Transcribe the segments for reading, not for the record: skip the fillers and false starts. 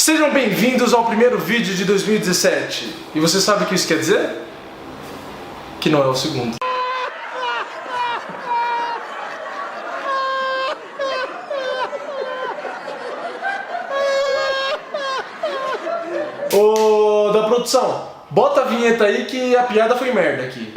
Sejam bem-vindos ao primeiro vídeo de 2017. E você sabe o que isso quer dizer? Que não é o segundo. Ô, da produção, bota a vinheta aí que a piada foi merda aqui.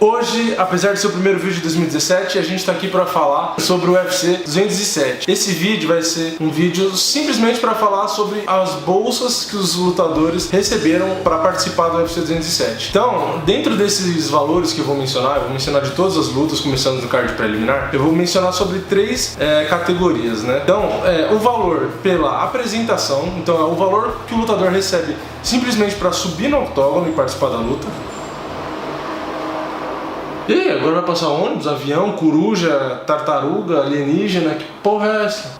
Hoje, apesar de ser o primeiro vídeo de 2017, a gente está aqui para falar sobre o UFC 207. Esse vídeo vai ser um vídeo simplesmente para falar sobre as bolsas que os lutadores receberam para participar do UFC 207. Então, dentro desses valores que eu vou mencionar de todas as lutas, começando do card preliminar, eu vou mencionar sobre três categorias, né? Então, o valor pela apresentação, então é o valor que o lutador recebe simplesmente para subir no octógono e participar da luta. E agora vai passar ônibus, avião, coruja, tartaruga, alienígena, que porra é essa?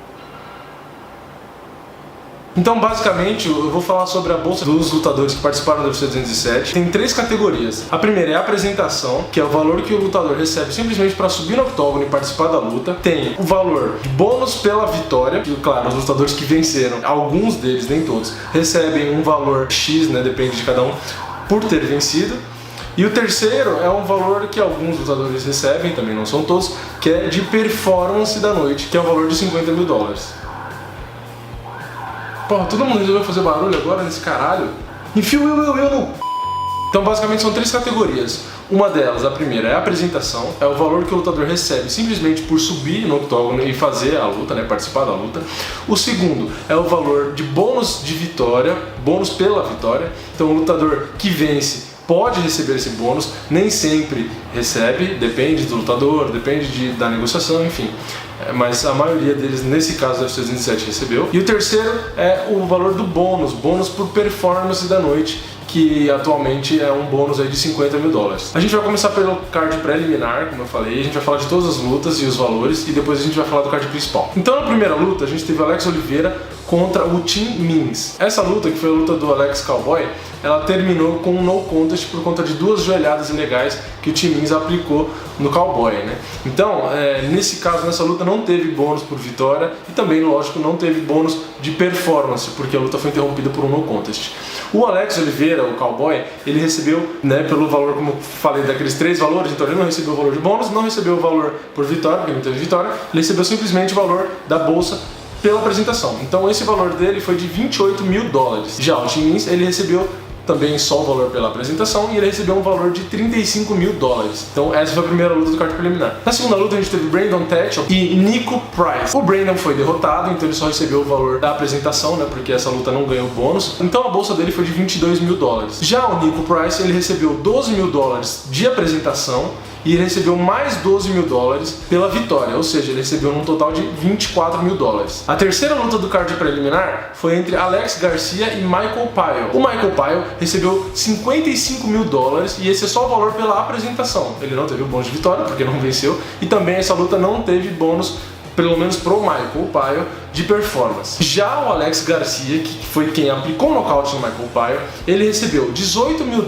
Então, basicamente, eu vou falar sobre a bolsa dos lutadores que participaram do UFC 207. Tem três categorias. A primeira é a apresentação, que é o valor que o lutador recebe simplesmente para subir no octógono e participar da luta. Tem o valor de bônus pela vitória, que, claro, os lutadores que venceram, alguns deles, nem todos, recebem um valor X, né, depende de cada um, por ter vencido. E o terceiro é um valor que alguns lutadores recebem, também não são todos, que é de performance da noite, que é o valor de $50 mil. Porra, todo mundo resolveu fazer barulho agora nesse caralho? Enfia eu no... Então basicamente são três categorias. Uma delas, a primeira, é a apresentação, é o valor que o lutador recebe simplesmente por subir no octógono e fazer a luta, né, participar da luta. O segundo é o valor de bônus de vitória, bônus pela vitória. Então o lutador que vence pode receber esse bônus, nem sempre recebe, depende do lutador, depende da negociação, enfim. Mas a maioria deles, nesse caso do UFC 207, recebeu. E o terceiro é o valor do bônus, bônus por performance da noite, que atualmente é um bônus aí de $50 mil. A gente vai começar pelo card preliminar, como eu falei, a gente vai falar de todas as lutas e os valores, e depois a gente vai falar do card principal. Então na primeira luta, a gente teve o Alex Oliveira contra o Tim Means. Essa luta, que foi a luta do Alex Cowboy, ela terminou com um no contest por conta de duas joelhadas ilegais que o Tim Means aplicou no Cowboy, né? Então, nesse caso, nessa luta não teve bônus por vitória e também, lógico, não teve bônus de performance, porque a luta foi interrompida por um no contest. O Alex Oliveira, o Cowboy, ele recebeu, né, pelo valor, como eu falei, daqueles três valores, então ele não recebeu o valor de bônus, não recebeu o valor por vitória, porque não teve vitória, ele recebeu simplesmente o valor da bolsa pela apresentação. Então esse valor dele foi de $28 mil. Já o Tim Means, ele recebeu também só o valor pela apresentação e ele recebeu um valor de $35 mil. Então essa foi a primeira luta do card preliminar. Na segunda luta a gente teve Brandon Thatcher e Niko Price. O Brandon foi derrotado, então ele só recebeu o valor da apresentação, né, porque essa luta não ganhou bônus. Então a bolsa dele foi de $22 mil. Já o Niko Price, ele recebeu $12 mil de apresentação e ele recebeu mais $12 mil pela vitória, ou seja, ele recebeu um total de $24 mil. A terceira luta do card preliminar foi entre Alex Garcia e Michael Pyle. O Michael Pyle recebeu $55 mil e esse é só o valor pela apresentação. Ele não teve o bônus de vitória, porque não venceu, e também essa luta não teve bônus, pelo menos pro Michael Pyle, de performance. Já o Alex Garcia, que foi quem aplicou o nocaute no Michael Pyle, ele recebeu $18 mil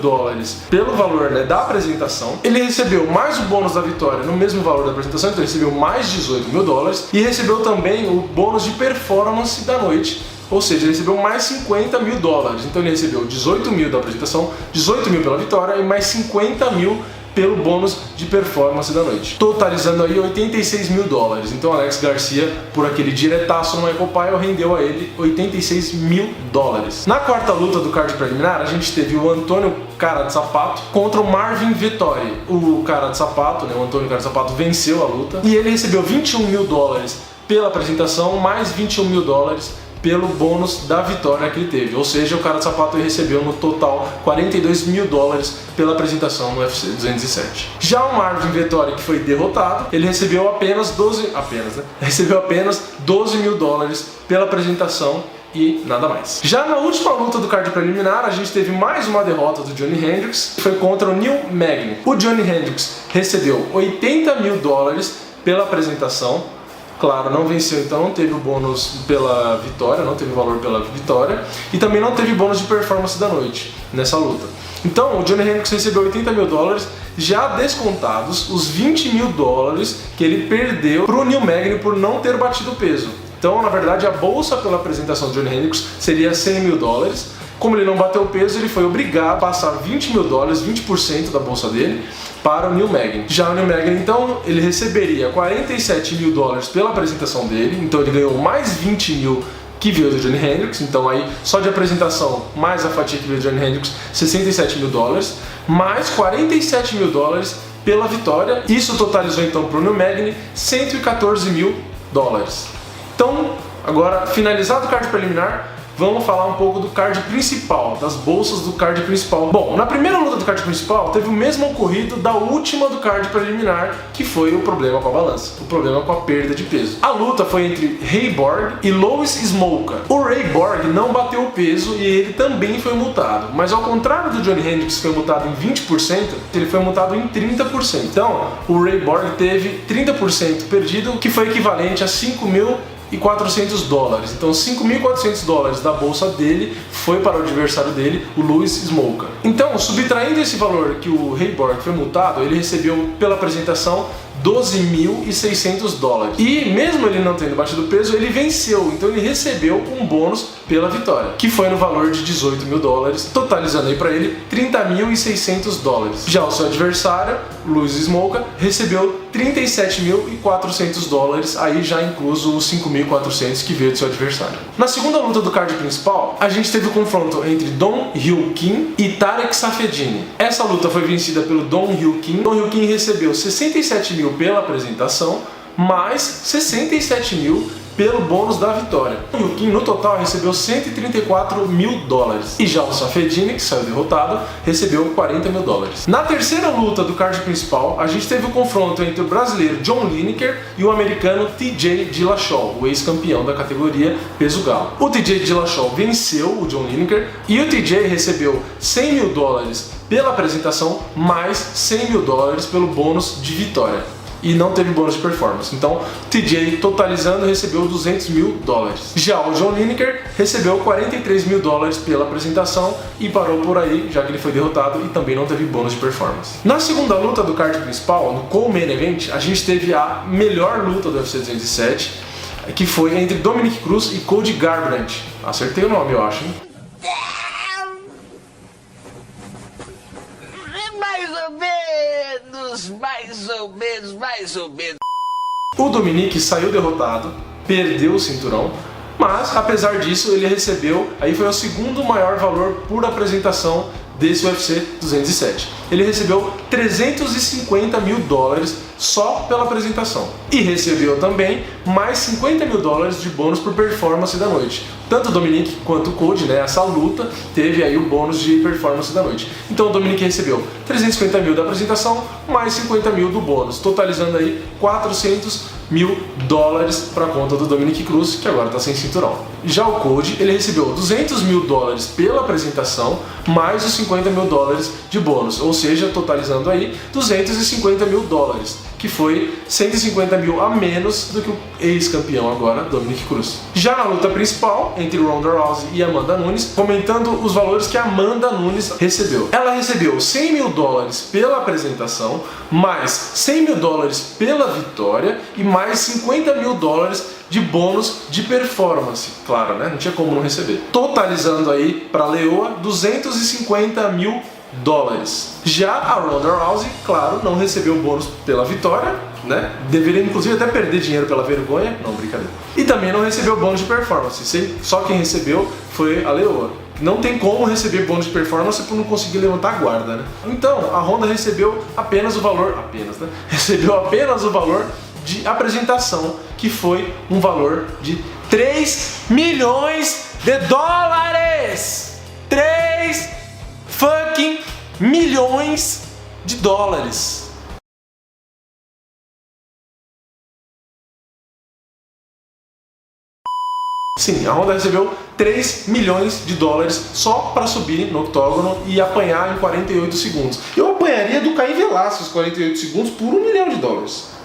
pelo valor, né, da apresentação. Ele recebeu mais o bônus da vitória no mesmo valor da apresentação, então ele recebeu mais $18 mil e recebeu também o bônus de performance da noite. Ou seja, ele recebeu mais $50 mil. Então ele recebeu 18 mil da apresentação, 18 mil pela vitória e mais 50 mil pelo bônus de performance da noite, totalizando aí $86 mil. Então Alex Garcia, por aquele diretaço no Michael Pyle, rendeu a ele $86 mil. Na quarta luta do card preliminar, a gente teve o Antônio Cara de Sapato contra o Marvin Vettori. O Cara de Sapato, né, o Antônio Cara de Sapato venceu a luta e ele recebeu $21 mil pela apresentação, mais $21 mil pelo bônus da vitória que ele teve. Ou seja, o Cara de Sapato recebeu no total $42 mil pela apresentação no UFC 207. Já o Marvin Vettori, que foi derrotado, ele recebeu apenas $12 mil pela apresentação e nada mais. Já na última luta do card preliminar, a gente teve mais uma derrota do Johnny Hendricks, que foi contra o Neil Magny. O Johnny Hendricks recebeu $80 mil pela apresentação Claro, não venceu, então não teve o bônus pela vitória, não teve valor pela vitória, e também não teve bônus de performance da noite nessa luta. Então, o Johnny Hendricks recebeu $80 mil, já descontados os $20 mil que ele perdeu pro Neil Magny por não ter batido o peso. Então, na verdade, a bolsa pela apresentação do Johnny Hendricks seria $100 mil. Como ele não bateu o peso, ele foi obrigado a passar $20 mil, 20% da bolsa dele, para o Neil Magny. Já o Neil Magny, então, ele receberia $47 mil pela apresentação dele, então ele ganhou mais 20 mil que veio do Johnny Hendricks, então aí só de apresentação, mais a fatia que veio do Johnny Hendricks, $67 mil, mais $47 mil pela vitória. Isso totalizou então para o Neil Magny $114 mil. Então, agora finalizado o card preliminar, vamos falar um pouco do card principal, das bolsas do card principal. Bom, na primeira luta do card principal teve o mesmo ocorrido da última do card preliminar, que foi o problema com a balança, o problema com a perda de peso. A luta foi entre Ray Borg e Louis Smolka. O Ray Borg não bateu o peso e ele também foi multado, mas ao contrário do Johnny Hendricks, que foi multado em 20%, ele foi multado em 30%. Então, o Ray Borg teve 30% perdido, que foi equivalente a $5.400. Então $5.400 da bolsa dele foi para o adversário dele, o Louis Smolka. Então, subtraindo esse valor que o Ray Borg foi multado, ele recebeu pela apresentação $12.600. E mesmo ele não tendo batido o peso, ele venceu, então ele recebeu um bônus pela vitória, que foi no valor de $18 mil, totalizando aí para ele $30.600. Já o seu adversário, Louis Smolka, recebeu $37.400, aí já incluso os $5.400 que veio do seu adversário. Na segunda luta do card principal, a gente teve o confronto entre Dong Hyun Kim e Tarek Saffiedine. Essa luta foi vencida pelo Dong Hyun Kim. Dong Hyun Kim recebeu $67 mil pela apresentação, mais $67 mil pelo bônus da vitória. O Kim no total recebeu $134 mil. E já o Saffiedine, que saiu derrotado, recebeu $40 mil. Na terceira luta do card principal, a gente teve o confronto entre o brasileiro John Lineker e o americano TJ Dillashaw, o ex-campeão da categoria peso galo. O TJ Dillashaw venceu o John Lineker e o TJ recebeu $100 mil pela apresentação, mais $100 mil pelo bônus de vitória. E não teve bônus de performance. Então, TJ, totalizando, recebeu $200 mil. Já o John Lineker recebeu $43 mil pela apresentação e parou por aí, já que ele foi derrotado e também não teve bônus de performance. Na segunda luta do card principal, no Co-Main Event, a gente teve a melhor luta do UFC 207, que foi entre Dominick Cruz e Cody Garbrandt. Acertei o nome, eu acho, hein? Mais ou menos. O Dominick saiu derrotado, perdeu o cinturão, mas apesar disso ele recebeu, aí foi o segundo maior valor por apresentação desse UFC 207. Ele recebeu $350 mil só pela apresentação. E recebeu também mais $50 mil de bônus por performance da noite. Tanto o Dominick quanto o Cody, né, essa luta, teve aí o bônus de performance da noite. Então o Dominick recebeu $350 mil da apresentação, mais $50 mil do bônus, totalizando aí $400 mil para a conta do Dominick Cruz, que agora está sem cinturão. Já o Cody, ele recebeu $200 mil pela apresentação, mais os $50 mil de bônus, ou seja, totalizando aí $250 mil, que foi $150 mil a menos do que o ex-campeão agora, Dominick Cruz. Já na luta principal, entre Ronda Rousey e Amanda Nunes, comentando os valores que a Amanda Nunes recebeu. Ela recebeu $100 mil pela apresentação, mais $100 mil pela vitória e mais $50 mil de bônus de performance. Claro, né? Não tinha como não receber. Totalizando aí para a leoa $250 mil. Já a Ronda Rousey, claro, não recebeu bônus pela vitória, né? Deveria inclusive até perder dinheiro pela vergonha, não, brincadeira. E também não recebeu bônus de performance, só quem recebeu foi a leoa. Não tem como receber bônus de performance por não conseguir levantar a guarda, né? Então, a Ronda recebeu apenas o valor, recebeu apenas o valor de apresentação, que foi um valor de $3 milhões. 3 fucking milhões de dólares. Sim, a Ronda recebeu $3 milhões só para subir no octógono e apanhar em 48 segundos. Eu apanharia do Caim Velasquez 48 segundos por $1 milhão.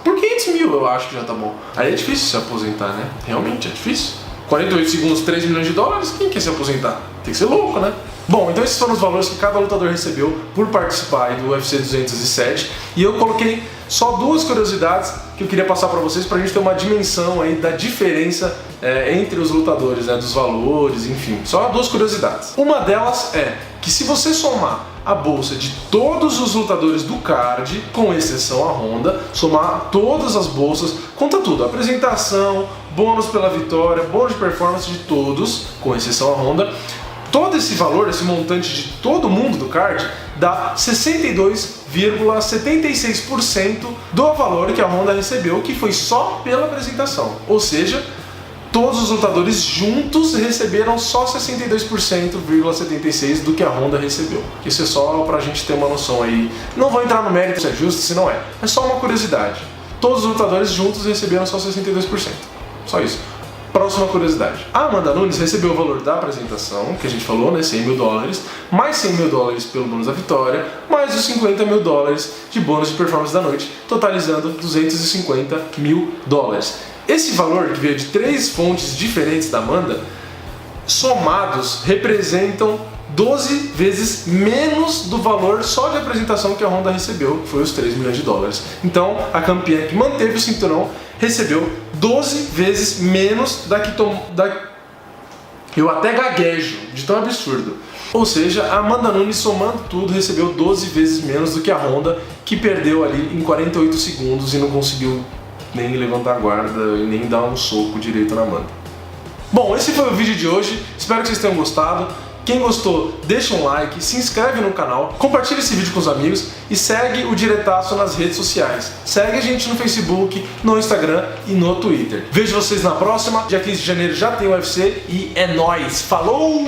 Por 500 mil eu acho que já tá bom. Aí é difícil se aposentar, né? Realmente é difícil. 48 segundos, 3 milhões de dólares, quem quer se aposentar? Tem que ser louco, né? Bom, então esses foram os valores que cada lutador recebeu por participar aí do UFC 207. E eu coloquei só duas curiosidades que eu queria passar pra vocês, pra gente ter uma dimensão aí da diferença entre os lutadores, né, dos valores, enfim. Só duas curiosidades. Uma delas é que se você somar a bolsa de todos os lutadores do card, com exceção a Honda, somar todas as bolsas, conta tudo, apresentação, bônus pela vitória, bônus de performance de todos, com exceção a Honda, todo esse valor, esse montante de todo mundo do card, dá 62,76% do valor que a Honda recebeu, que foi só pela apresentação. Ou seja, todos os lutadores juntos receberam só 62,76% do que a Honda recebeu. Isso é só pra gente ter uma noção aí. Não vou entrar no mérito se é justo, se não é. É só uma curiosidade. Todos os lutadores juntos receberam só 62%. Só isso. Próxima curiosidade. A Amanda Nunes recebeu o valor da apresentação, que a gente falou, né, 100 mil dólares, mais 100 mil dólares pelo bônus da vitória, mais os 50 mil dólares de bônus de performance da noite, totalizando 250 mil dólares. Esse valor, que veio de 3 fontes diferentes da Amanda, somados representam 12 vezes menos do valor só de apresentação que a Honda recebeu, que foi os 3 milhões de dólares. Então, a campeã que manteve o cinturão recebeu 12 vezes menos da que Eu até gaguejo, de tão absurdo. Ou seja, a Amanda Nunes, somando tudo, recebeu 12 vezes menos do que a Honda, que perdeu ali em 48 segundos e não conseguiu nem levantar a guarda e nem dar um soco direito na Amanda. Bom, esse foi o vídeo de hoje, espero que vocês tenham gostado. Quem gostou, deixa um like, se inscreve no canal, compartilha esse vídeo com os amigos e segue o Diretaço nas redes sociais. Segue a gente no Facebook, no Instagram e no Twitter. Vejo vocês na próxima, dia 15 de janeiro já tem UFC e é nóis! Falou!